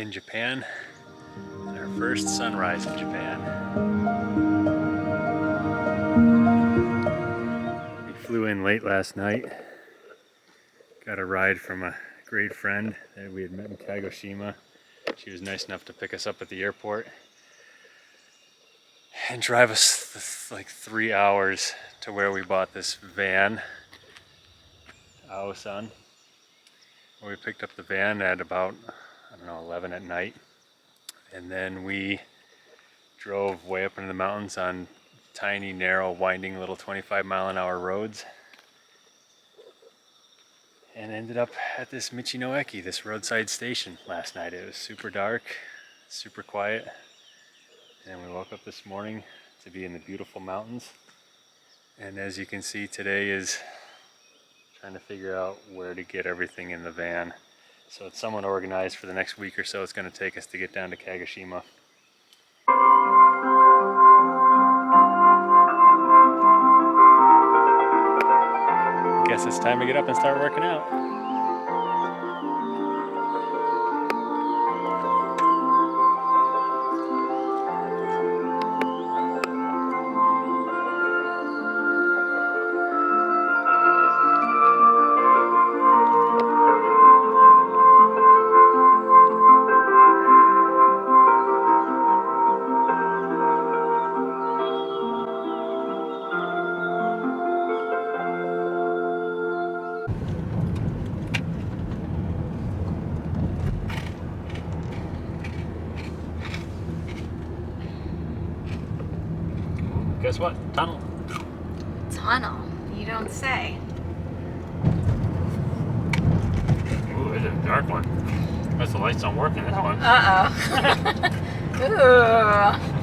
in Japan and our first sunrise in Japan. We flew in late last night. Got a ride from a great friend that we had met in Kagoshima. She was nice enough to pick us up at the airport and drive us like 3 hours to where we bought this van, Ao-san. We picked up the van at about, 11 at night. And then we drove way up into the mountains on tiny, narrow, winding little 25-mile-an-hour roads. And ended up at this Michi-no-eki, this roadside station last night. It was super dark, super quiet. And we woke up this morning to be in the beautiful mountains. And as you can see, today is trying to figure out where to get everything in the van. So it's somewhat organized for the next week or so. It's going to take us to get down to Kagoshima. Guess it's time to get up and start working out. Guess what? Tunnel. Tunnel? You don't say. Ooh, it's a dark one. That's the lights don't work in this one. Ooh.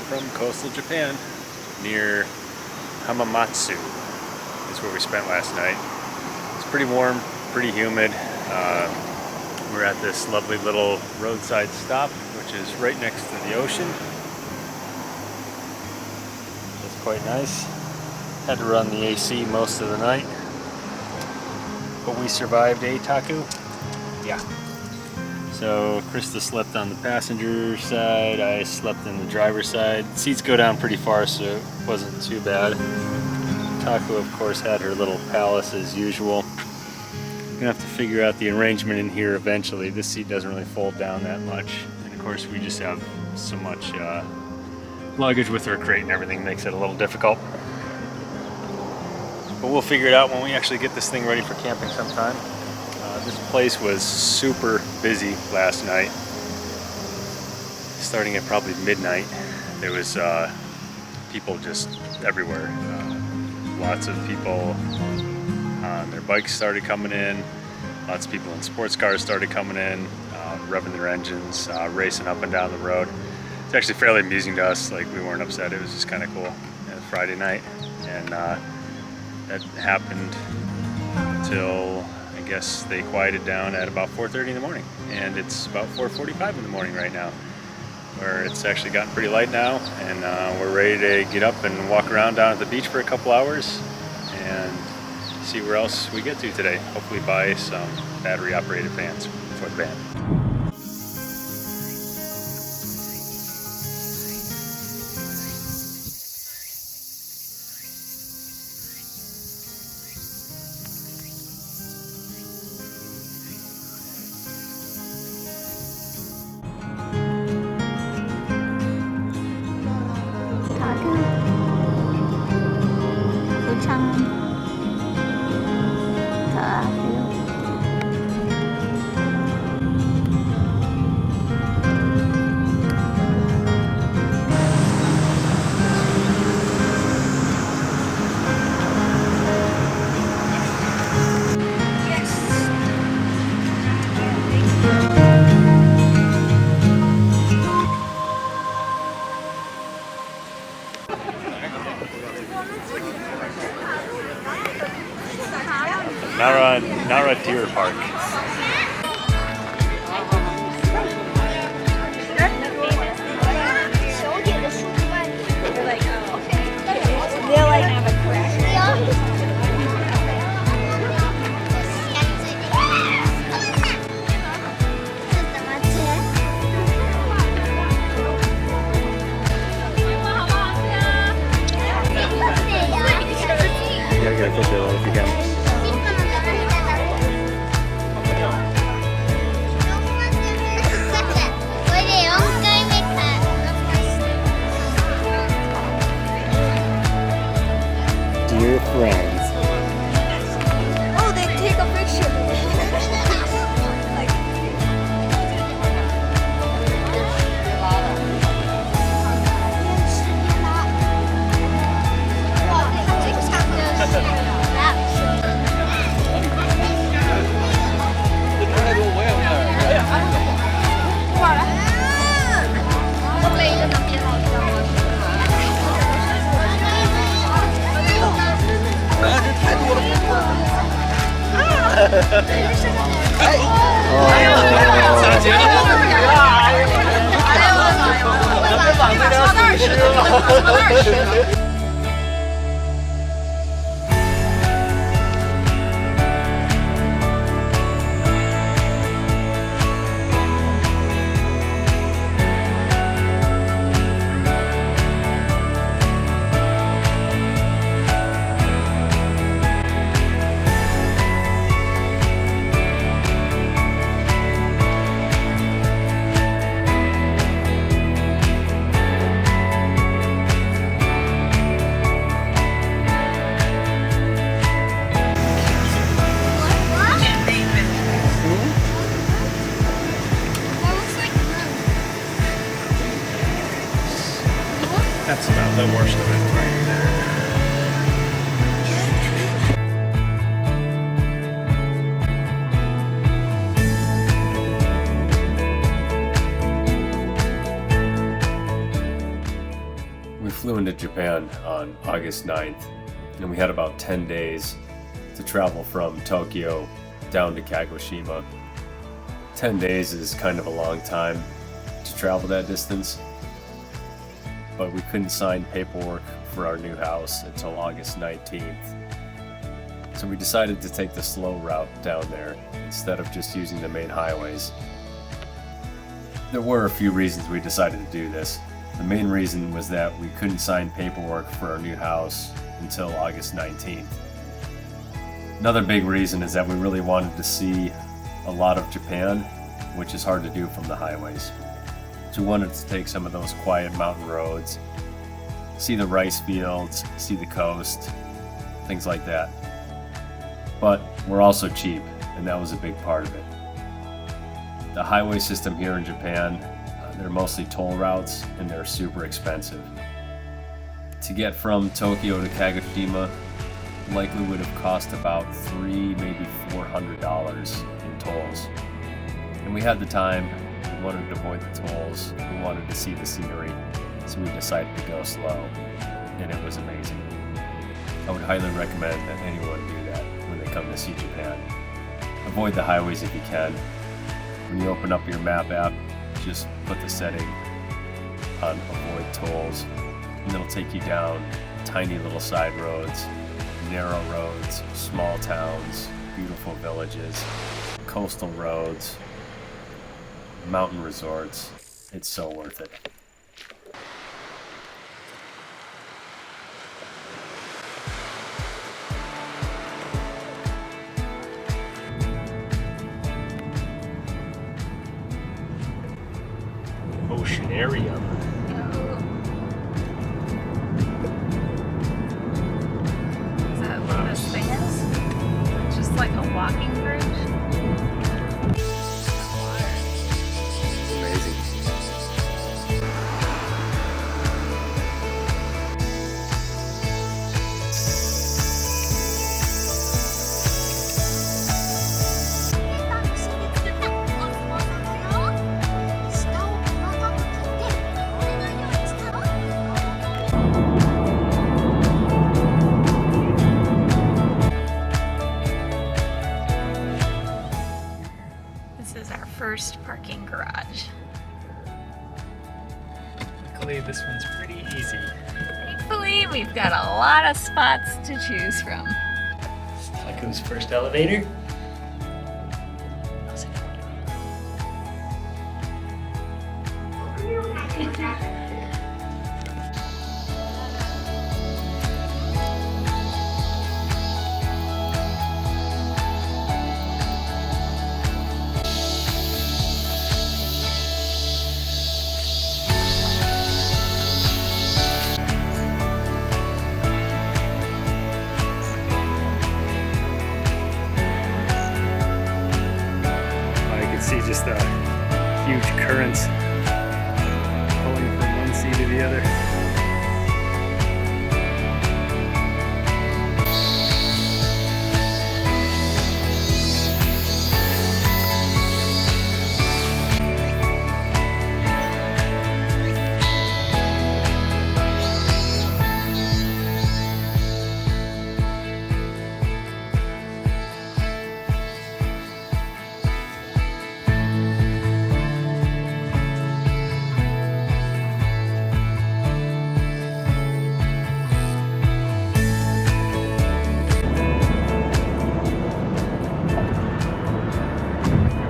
From coastal Japan, near Hamamatsu is where we spent last night. It's pretty warm, pretty humid. We're at this lovely little roadside stop, which is right next to the ocean. It's quite nice. Had to run the AC most of the night, but we survived, Taku? Yeah. So Krista slept on the passenger side, I slept in the driver's side. Seats go down pretty far, so it wasn't too bad. Taku, of course, had her little palace as usual. I'm gonna have to figure out the arrangement in here eventually. This seat doesn't really fold down that much. And of course, we just have so much luggage with our crate and everything, makes it a little difficult. But we'll figure it out when we actually get this thing ready for camping sometime. This place was super busy last night. Starting at probably midnight, there was people just everywhere. Lots of people on their bikes started coming in. Lots of people in sports cars started coming in, revving their engines, racing up and down the road. It's actually fairly amusing to us. Like, we weren't upset. It was just kind of cool. Friday night, and that happened until, I guess, they quieted down at about 4:30 in the morning, and it's about 4:45 in the morning right now, where it's actually gotten pretty light now, and we're ready to get up and walk around down at the beach for a couple hours and see where else we get to today. Hopefully buy some battery operated fans for the van. Nara Deer Park. They're like have a crash. Yeah, get a picture of it if you can. Dear friends. Oh, they take a picture. That's about the worst of it right there. We flew into Japan on August 9th, and we had about 10 days to travel from Tokyo down to Kagoshima. 10 days is kind of a long time to travel that distance, but we couldn't sign paperwork for our new house until August 19th. So we decided to take the slow route down there instead of just using the main highways. There were a few reasons we decided to do this. The main reason was that we couldn't sign paperwork for our new house until August 19th. Another big reason is that we really wanted to see a lot of Japan, which is hard to do from the highways. So we wanted to take some of those quiet mountain roads, see the rice fields, see the coast, things like that. But we're also cheap, and that was a big part of it. The highway system here in Japan, they're mostly toll routes, and they're super expensive. To get from Tokyo to Kagoshima likely would have cost about $300, maybe $400 in tolls. And we had the time. We wanted to avoid the tolls, we wanted to see the scenery, so we decided to go slow, and it was amazing. I would highly recommend that anyone do that when they come to see Japan. Avoid the highways if you can. When you open up your map app, just put the setting on avoid tolls, and it'll take you down tiny little side roads, narrow roads, small towns, beautiful villages, coastal roads, mountain resorts. It's so worth it. Oceanarium. Is that walking bridge. Amazing. This is our first parking garage. Luckily, this one's pretty easy. Thankfully, we've got a lot of spots to choose from. Taku's first elevator. You can see just the huge currents pulling from one sea to the other.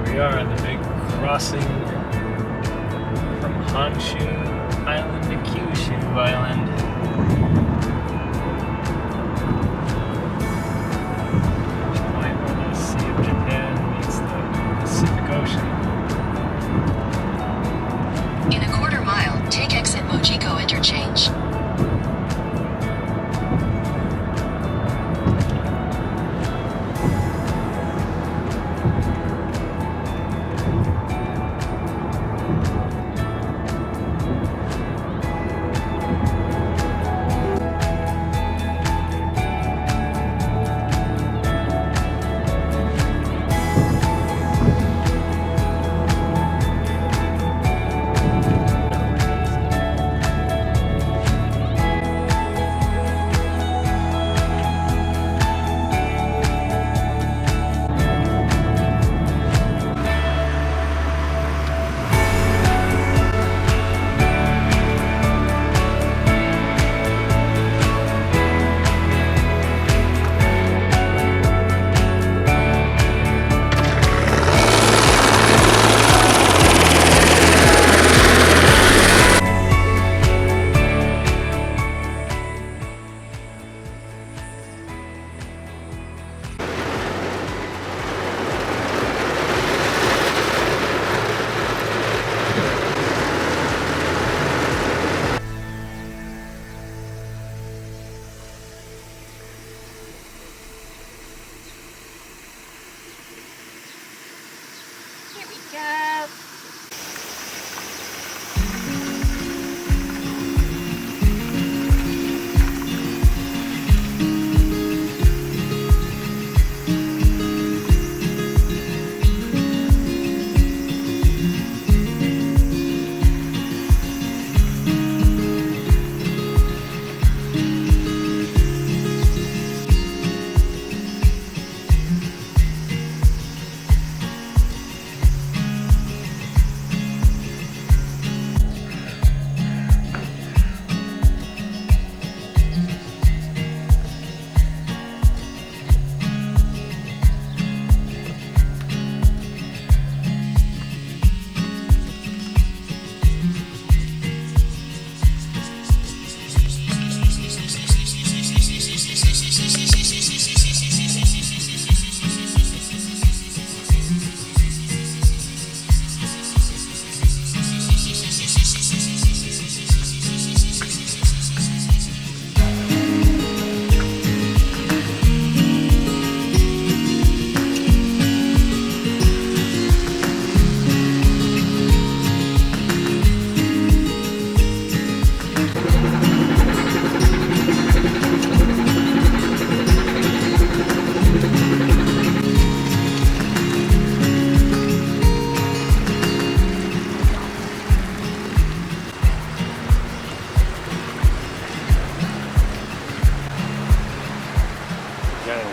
We are on the big crossing from Honshu Island to Kyushu Island. Point where the Sea of Japan meets the Pacific Ocean. In a quarter mile, take exit Mojiko Interchange.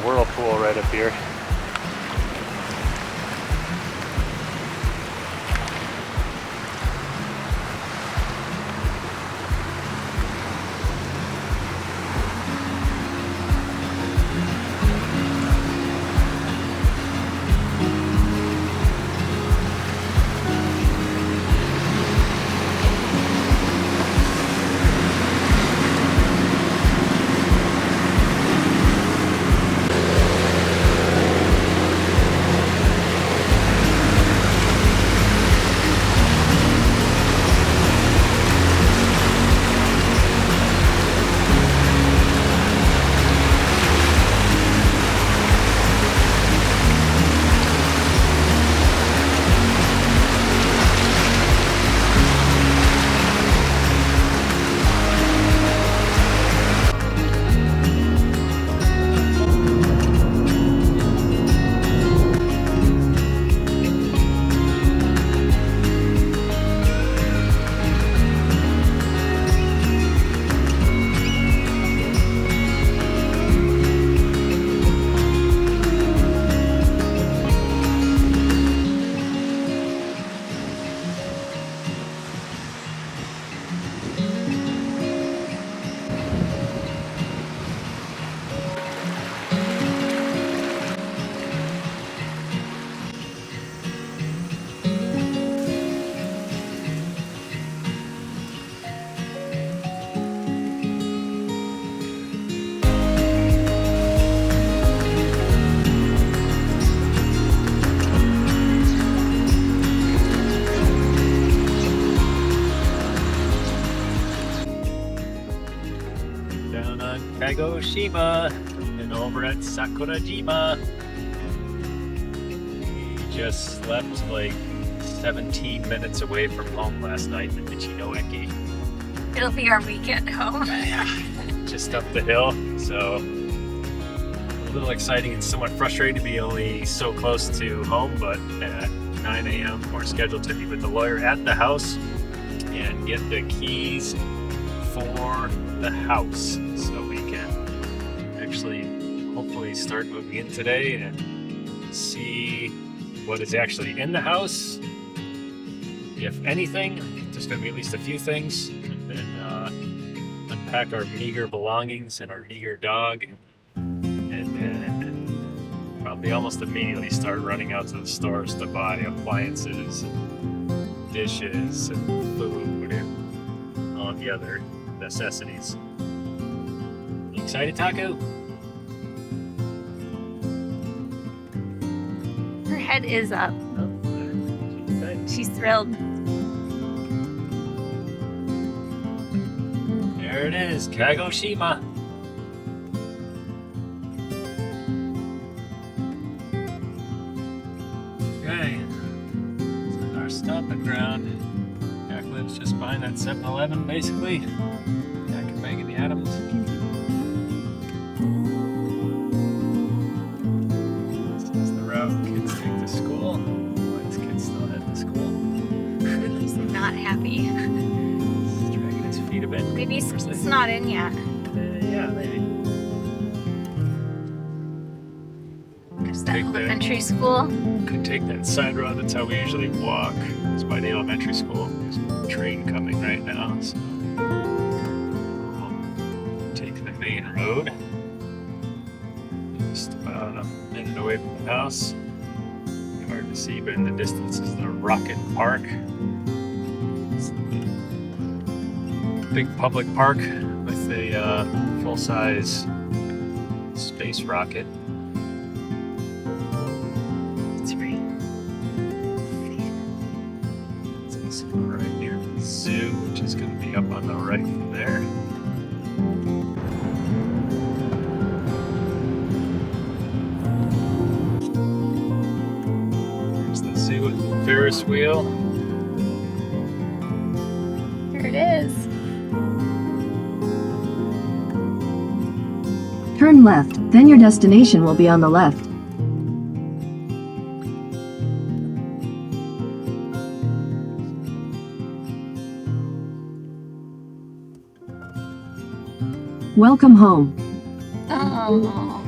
whirlpool right up here. Kagoshima and over at Sakurajima. We just slept like 17 minutes away from home last night in Ichinoeki. It'll be our weekend home. Just up the hill, so a little exciting and somewhat frustrating to be only so close to home, but at 9 a.m. we're scheduled to meet with the lawyer at the house and get the keys for the house so we can actually hopefully start moving in today and see what is actually in the house, if anything. There's going to be at least a few things, and then unpack our meager belongings and our meager dog, and then probably almost immediately start running out to the stores to buy appliances and dishes and food and all the other necessities. You excited, Taku? Her head is up. She's thrilled. There it is, Kagoshima. Okay, this is our stomping ground. Jack lives just behind that 7-Eleven, basically. Jack and Megan the Adams. This is the route kids take to school. When's kids still head to school? He's not happy. He's dragging his feet a bit. Maybe it's not in yet. Yeah, maybe. There's that Take that. elementary school. Could take that side road. That's how we usually walk. It's by the elementary school. There's a train coming right now, so we'll take the main road. Just about a minute away from the house. Hard to see, but in the distance is the Rocket Park. It's the big public park with a full-size space rocket. It's right. It's right near the zoo, which is going to be up on the right from there. There's the zoo with the Ferris wheel. Here it is. Turn left, then your destination will be on the left. Welcome home. Oh.